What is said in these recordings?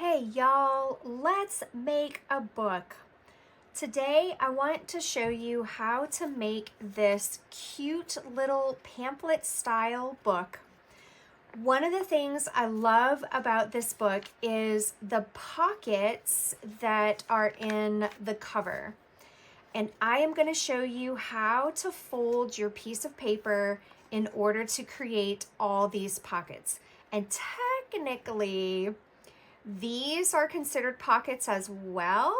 Hey y'all, let's make a book. Today I want to show you how to make this cute little pamphlet style book. One of the things I love about this book is the pockets that are in the cover. And I am going to show you how to fold your piece of paper in order to create all these pockets. And technically, these are considered pockets as well.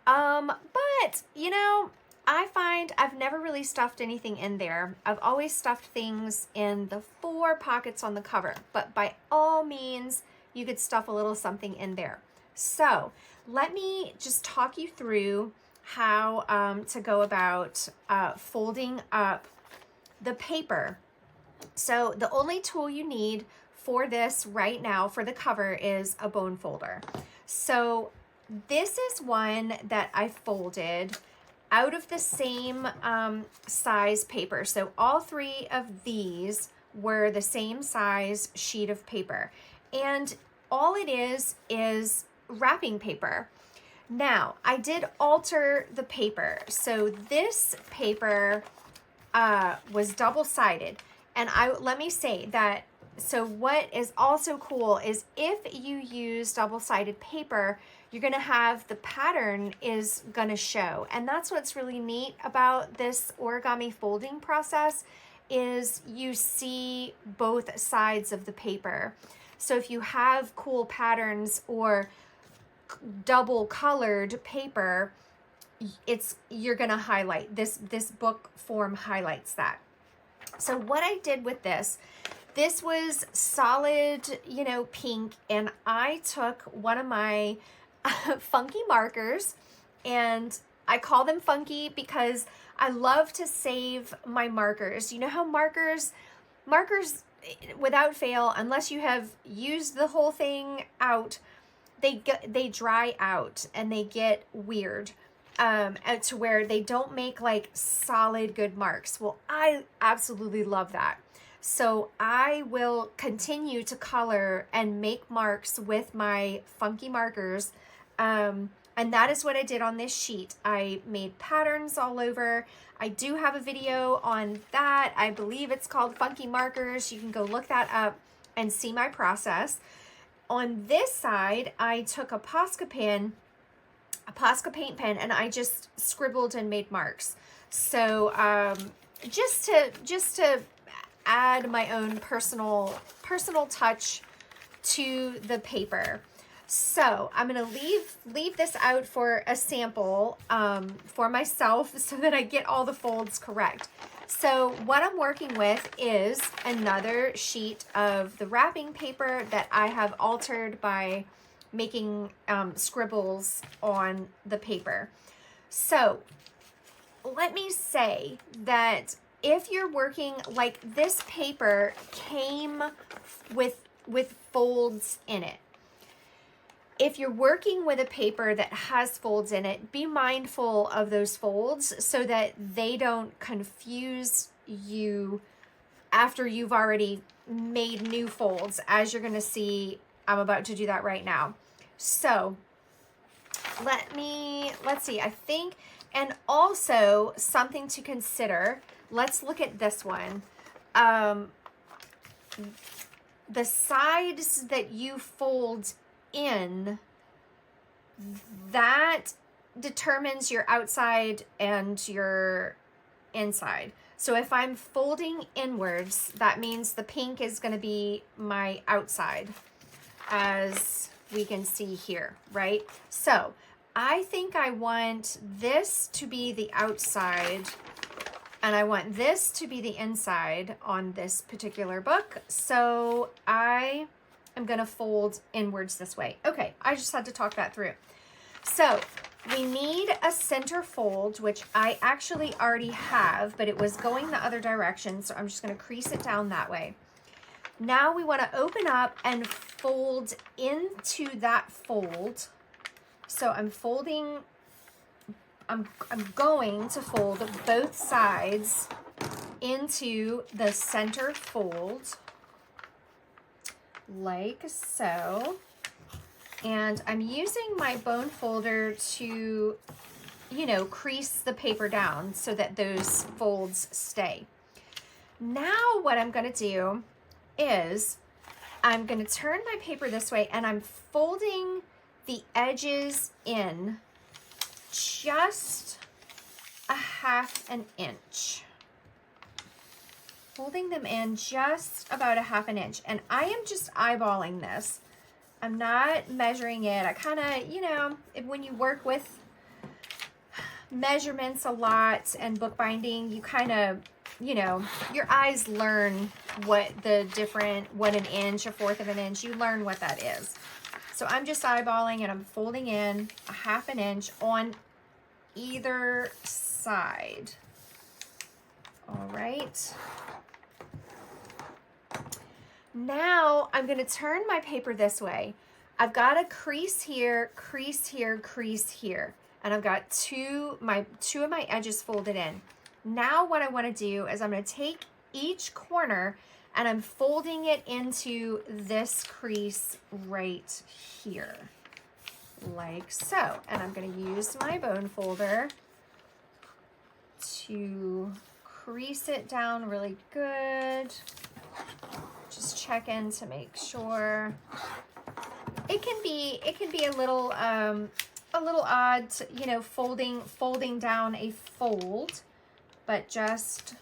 But you know, I find I've never really stuffed anything in there. I've always stuffed things in the 4 pockets on the cover, but by all means, you could stuff a little something in there. So let me just talk you through how to go about folding up the paper. So the only tool you need for this right now for the cover is a bone folder. So this is one that I folded out of the same size paper. So all 3 of these were the same size sheet of paper. And all it is wrapping paper. Now, I did alter the paper. So this paper was double-sided. And let me say that, so what is also cool is if you use double-sided paper, you're gonna have the pattern is gonna show. And that's what's really neat about this origami folding process is you see both sides of the paper. So if you have cool patterns or double colored paper, you're gonna highlight, this book form highlights that. So what I did with this was solid, pink, and I took one of my funky markers, and I call them funky because I love to save my markers. You know how markers without fail, unless you have used the whole thing out, they dry out and they get weird. To where they don't make like solid good marks. Well, I absolutely love that. So I will continue to color and make marks with my funky markers. And that is what I did on this sheet. I made patterns all over. I do have a video on that. I believe it's called Funky Markers. You can go look that up and see my process. On this side, I took a Posca paint pen, and I just scribbled and made marks. So just to add my own personal touch to the paper. So I'm gonna leave this out for a sample for myself so that I get all the folds correct. So what I'm working with is another sheet of the wrapping paper that I have altered by making scribbles on the paper. So let me say that if you're working, like this paper came with folds in it. If you're working with a paper that has folds in it, be mindful of those folds so that they don't confuse you after you've already made new folds, as you're gonna see. I'm about to do that right now. So let's see, I think, and also something to consider, let's look at this one. The sides that you fold in, that determines your outside and your inside. So if I'm folding inwards, that means the pink is going to be my outside, as we can see here, right? So I think I want this to be the outside and I want this to be the inside on this particular book. So I am gonna fold inwards this way. Okay, I just had to talk that through. So we need a center fold, which I actually already have, but it was going the other direction. So I'm just gonna crease it down that way. Now we want to open up and fold into that fold. So I'm going to fold both sides into the center fold, like so. And I'm using my bone folder to, you know, crease the paper down so that those folds stay. Now what I'm going to do is I'm going to turn my paper this way, and I'm folding the edges in just a half an inch. Holding them in just about a half an inch. And I am just eyeballing this. I'm not measuring it. I kind of, you know, when you work with measurements a lot and bookbinding, you kind of, you know, your eyes learn what the different, what an inch, a fourth of an inch, you learn what that is. So I'm just eyeballing, and I'm folding in a half an inch on either side. All right. Now I'm going to turn my paper this way. I've got a crease here, crease here, crease here. And I've got two of my edges folded in. Now what I want to do is I'm going to take each corner and I'm folding it into this crease right here. Like so. And I'm going to use my bone folder to crease it down really good. Just check in to make sure. It can be a little odd to, you know, folding down a fold, but just,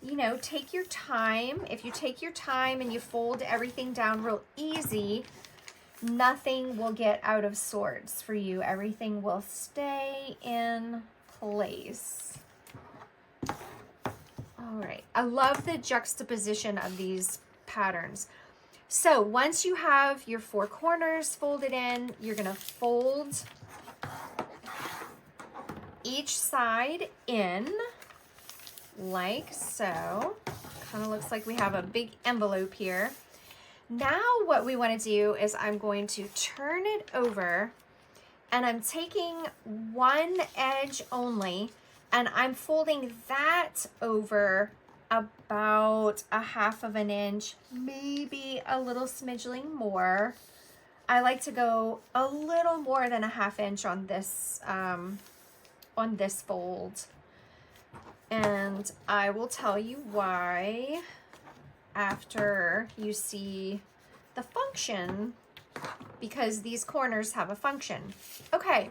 you know, take your time. If you take your time and you fold everything down real easy, nothing will get out of sorts for you. Everything will stay in place. All right. I love the juxtaposition of these patterns. So once you have your four corners folded in, you're going to fold each side in like so. Kind of looks like we have a big envelope here. Now what we want to do is I'm going to turn it over, and I'm taking one edge only, and I'm folding that over about a half of an inch, maybe a little smidgeling more. I like to go a little more than a half inch on this fold. And I will tell you why after you see the function, because these corners have a function. Okay,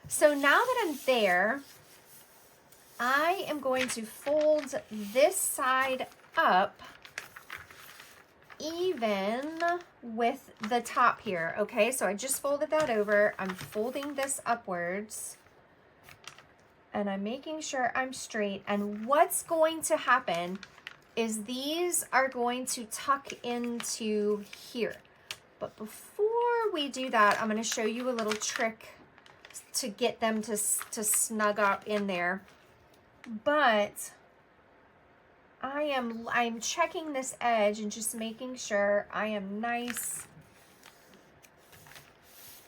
so now that I'm there, I am going to fold this side up even with the top here. Okay, so I just folded that over. I'm folding this upwards, and I'm making sure I'm straight. And what's going to happen is these are going to tuck into here. But before we do that, I'm going to show you a little trick to get them to snug up in there. But I'm checking this edge and just making sure I am nice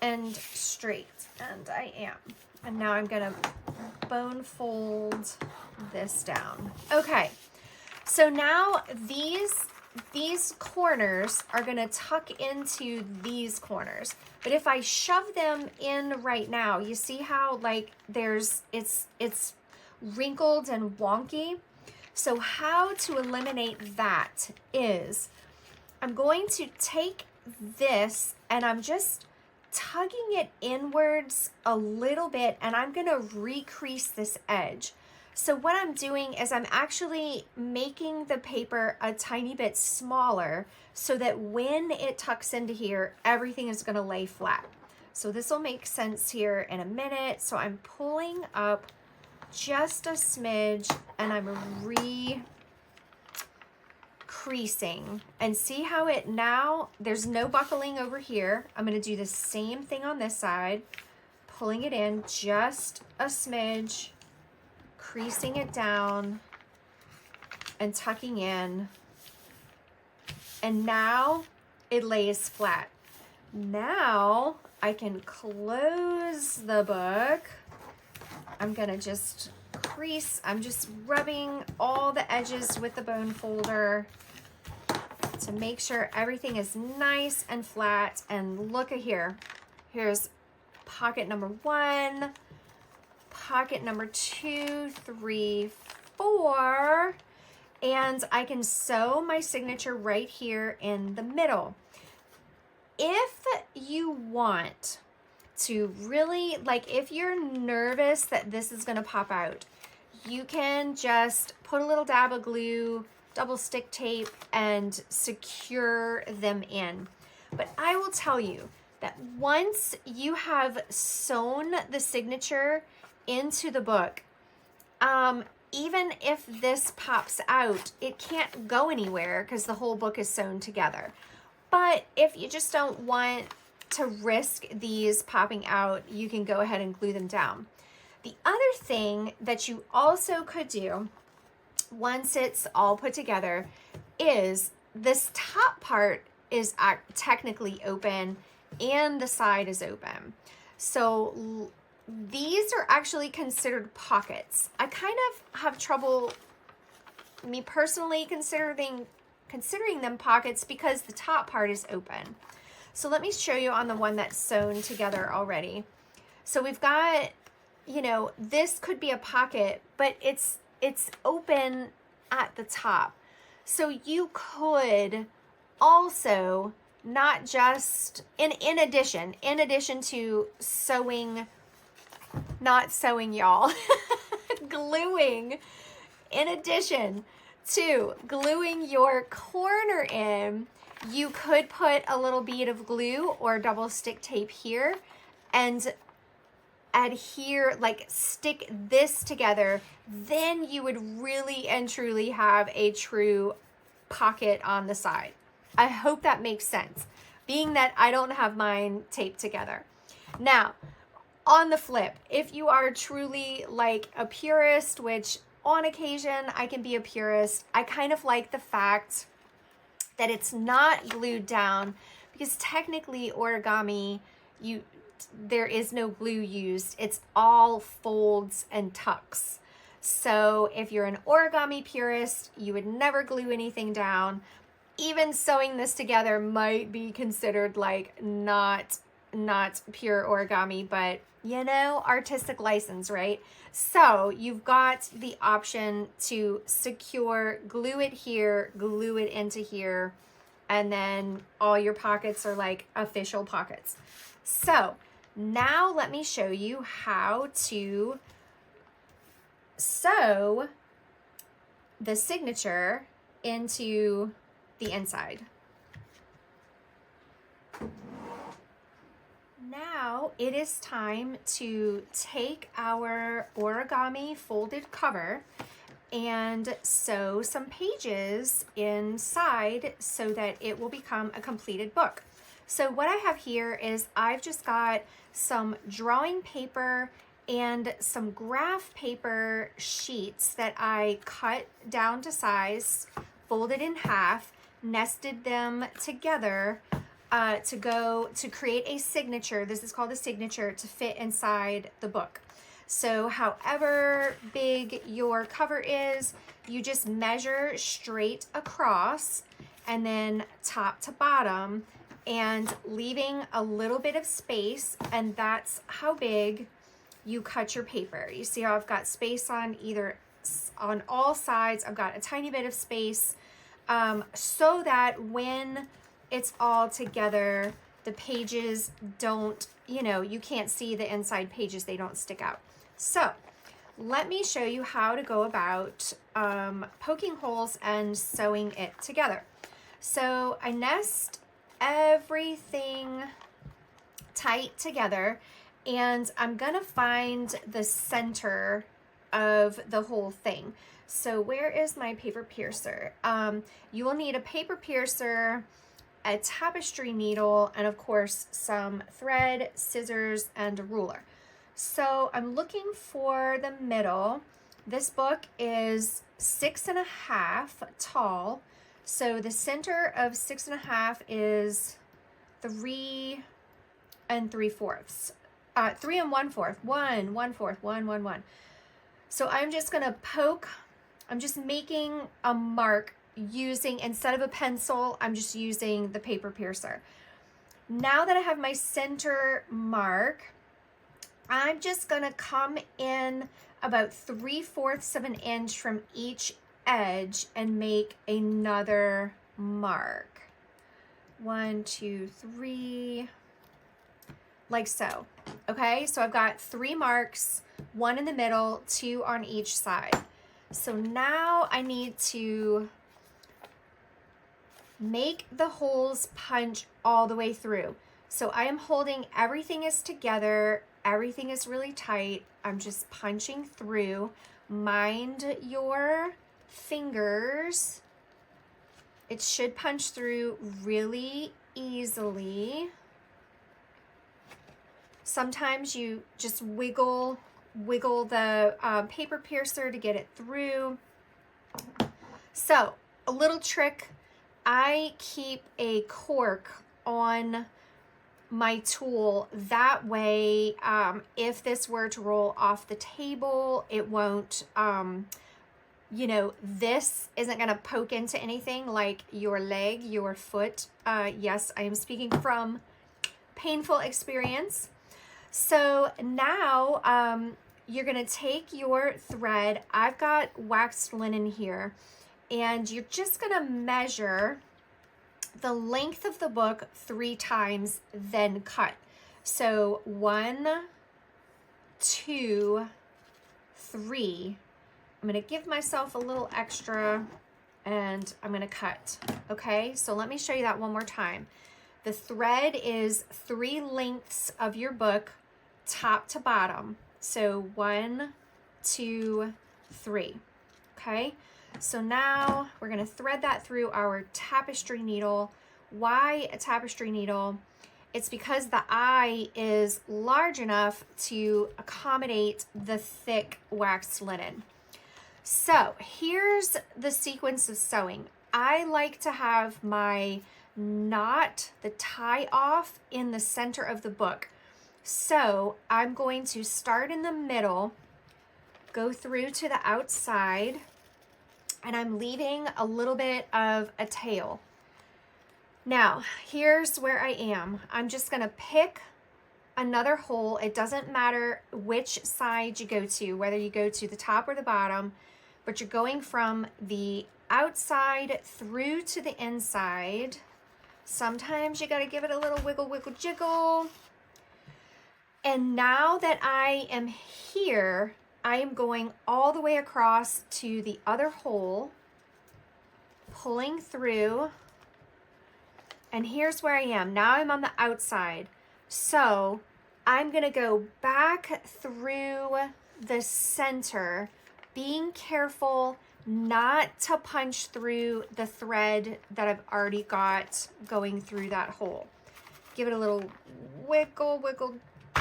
and straight, and I am. And now I'm gonna bone fold this down. Okay, so now these corners are gonna tuck into these corners. But if I shove them in right now, you see how like it's wrinkled and wonky? So how to eliminate that is I'm going to take this and I'm just tugging it inwards a little bit, and I'm going to recrease this edge. So what I'm doing is I'm actually making the paper a tiny bit smaller so that when it tucks into here, everything is going to lay flat. So this will make sense here in a minute. So I'm pulling up just a smidge and I'm re-creasing, and see how it now, there's no buckling over here. I'm going to do the same thing on this side, pulling it in just a smidge, creasing it down and tucking in, and now it lays flat. Now I can close the book. I'm gonna just crease. I'm just rubbing all the edges with the bone folder to make sure everything is nice and flat. And look at here. Here's pocket number 1, pocket number 2, 3, 4, and I can sew my signature right here in the middle. If you want to really, like, if you're nervous that this is going to pop out, you can just put a little dab of glue, double stick tape, and secure them in. But I will tell you that once you have sewn the signature into the book, even if this pops out, it can't go anywhere because the whole book is sewn together. But if you just don't want to risk these popping out, you can go ahead and glue them down. The other thing that you also could do once it's all put together is this top part is technically open and the side is open. So these are actually considered pockets. I kind of have trouble, me personally, considering them pockets because the top part is open. So let me show you on the one that's sewn together already. So we've got, you know, this could be a pocket, but it's open at the top. So you could also not just, in addition to sewing, not sewing, y'all, gluing, in addition to gluing your corner in, you could put a little bead of glue or double stick tape here and adhere, like stick this together. Then you would really and truly have a true pocket on the side. I hope that makes sense, being that I don't have mine taped together. Now, on the flip, if you are truly like a purist, which on occasion I can be a purist, I kind of like the fact that it's not glued down, because technically origami, there is no glue used. It's all folds and tucks. So if you're an origami purist, you would never glue anything down. Even sewing this together might be considered like not pure origami, but you know, artistic license, right? So you've got the option to secure, glue it here, glue it into here, and then all your pockets are like official pockets. So now let me show you how to sew the signature into the inside. Now it is time to take our origami folded cover and sew some pages inside so that it will become a completed book. So what I have here is I've just got some drawing paper and some graph paper sheets that I cut down to size, folded in half, nested them together to create a signature. This is called a signature to fit inside the book. So however big your cover is, you just measure straight across and then top to bottom and leaving a little bit of space, and that's how big you cut your paper. You see how I've got space on all sides. I've got a tiny bit of space so that when it's all together, the pages don't, you can't see the inside pages, they don't stick out. So let me show you how to go about poking holes and sewing it together. So I nest everything tight together, and I'm gonna find the center of the whole thing. So where is my paper piercer? You will need a paper piercer, a tapestry needle, and of course some thread, scissors, and a ruler. So I'm looking for the middle. This book is 6.5 tall. So the center of 6.5 is 3 3/4. 3 1/4. 1 1/4. 1 1 1. So I'm just gonna poke. I'm just making a mark using, instead of a pencil, I'm just using the paper piercer. Now that I have my center mark, I'm just gonna come in about 3/4 of an inch from each edge and make another mark. 1, 2, 3, like so. Okay, so I've got 3 marks, 1 in the middle, 2 on each side. So now I need to make the holes punch all the way through. So I am holding everything is together, everything is really tight. I'm just punching through. Mind your fingers. It should punch through really easily. Sometimes you just wiggle the paper piercer to get it through. So a little trick, I keep a cork on my tool. That way, if this were to roll off the table, it won't, you know, this isn't going to poke into anything like your leg, your foot. Yes, I am speaking from painful experience. So now you're going to take your thread. I've got waxed linen here, and you're just going to measure the length of the book 3 times, then cut. So 1, 2, 3. I'm going to give myself a little extra and I'm going to cut. Okay, so let me show you that one more time. The thread is 3 lengths of your book, top to bottom. So 1, 2, 3. Okay, so now we're going to thread that through our tapestry needle. Why a tapestry needle? It's because the eye is large enough to accommodate the thick waxed linen. So here's the sequence of sewing. I like to have my knot, the tie off, in the center of the book. So I'm going to start in the middle, go through to the outside, and I'm leaving a little bit of a tail. Now, here's where I am. I'm just going to pick another hole. It doesn't matter which side you go to, whether you go to the top or the bottom, but you're going from the outside through to the inside. Sometimes you got to give it a little wiggle, wiggle, jiggle. And now that I am here, I am going all the way across to the other hole, pulling through, and here's where I am. Now I'm on the outside. So I'm gonna go back through the center, being careful not to punch through the thread that I've already got going through that hole. Give it a little wiggle, wiggle,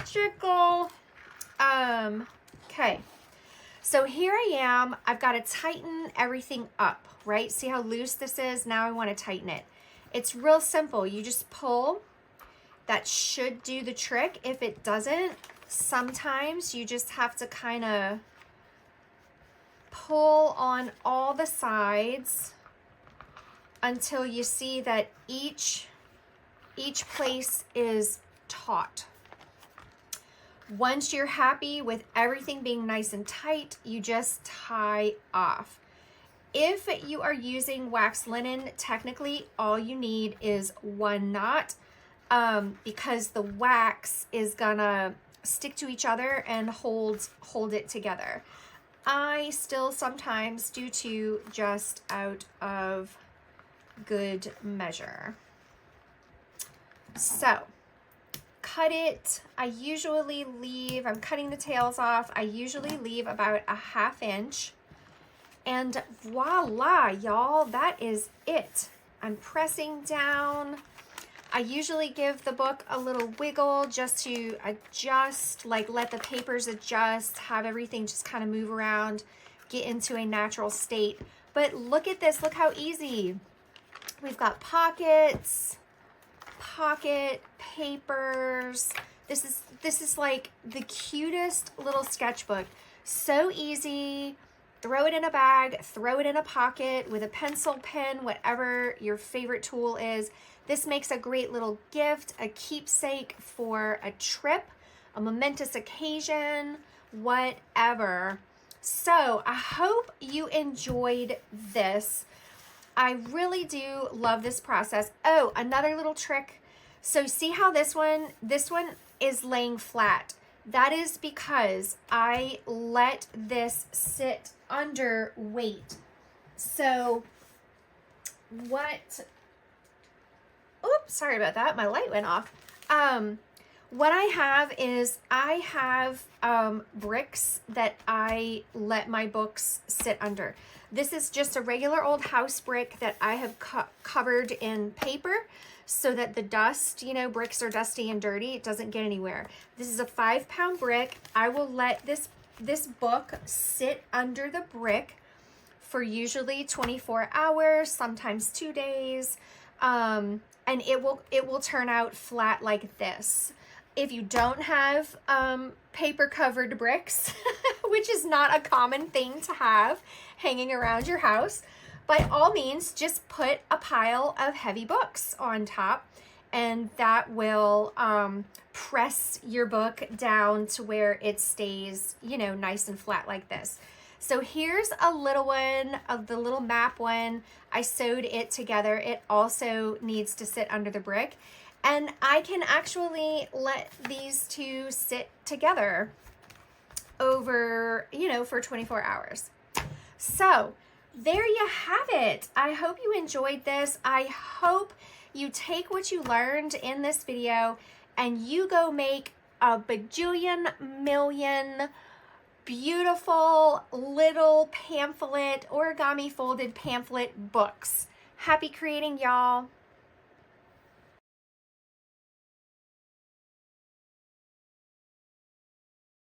jiggle. Okay, so here I am. I've got to tighten everything up, right? See how loose this is? Now I want to tighten it. It's real simple. You just pull. That should do the trick. If it doesn't, sometimes you just have to kind of pull on all the sides until you see that each place is taut. Once you're happy with everything being nice and tight, you just tie off. If you are using waxed linen, technically all you need is 1 knot because the wax is gonna stick to each other and hold it together. I still sometimes do 2 just out of good measure. So cut it. I usually leave, I'm cutting the tails off, I usually leave about a 1/2 inch. And voila, y'all, that is it. I'm pressing down. I usually give the book a little wiggle just to adjust, like let the papers adjust, have everything just kind of move around, get into a natural state. But look at this, look how easy. We've got pockets, pocket papers. This is like the cutest little sketchbook. So easy. Throw it in a bag, throw it in a pocket with a pencil, pen, whatever your favorite tool is. This makes a great little gift, a keepsake for a trip, a momentous occasion, whatever. So I hope you enjoyed this. I really do love this process. Oh, another little trick. So see how this one is laying flat. That is because I let this sit under weight. So oops, sorry about that. My light went off. What I have is bricks that I let my books sit under. This is just a regular old house brick that I have covered in paper so that the dust, bricks are dusty and dirty. It doesn't get anywhere. This is a 5-pound brick. I will let this book sit under the brick for usually 24 hours, sometimes 2 days. And it will turn out flat like this. If you don't have paper covered bricks, which is not a common thing to have hanging around your house, by all means, just put a pile of heavy books on top, and that will press your book down to where it stays, nice and flat like this. So here's a little one, of the little map one. I sewed it together. It also needs to sit under the brick. And I can actually let these two sit together over, for 24 hours. So there you have it. I hope you enjoyed this. I hope you take what you learned in this video and you go make a bajillion million beautiful little pamphlet, origami folded pamphlet books. Happy creating, y'all.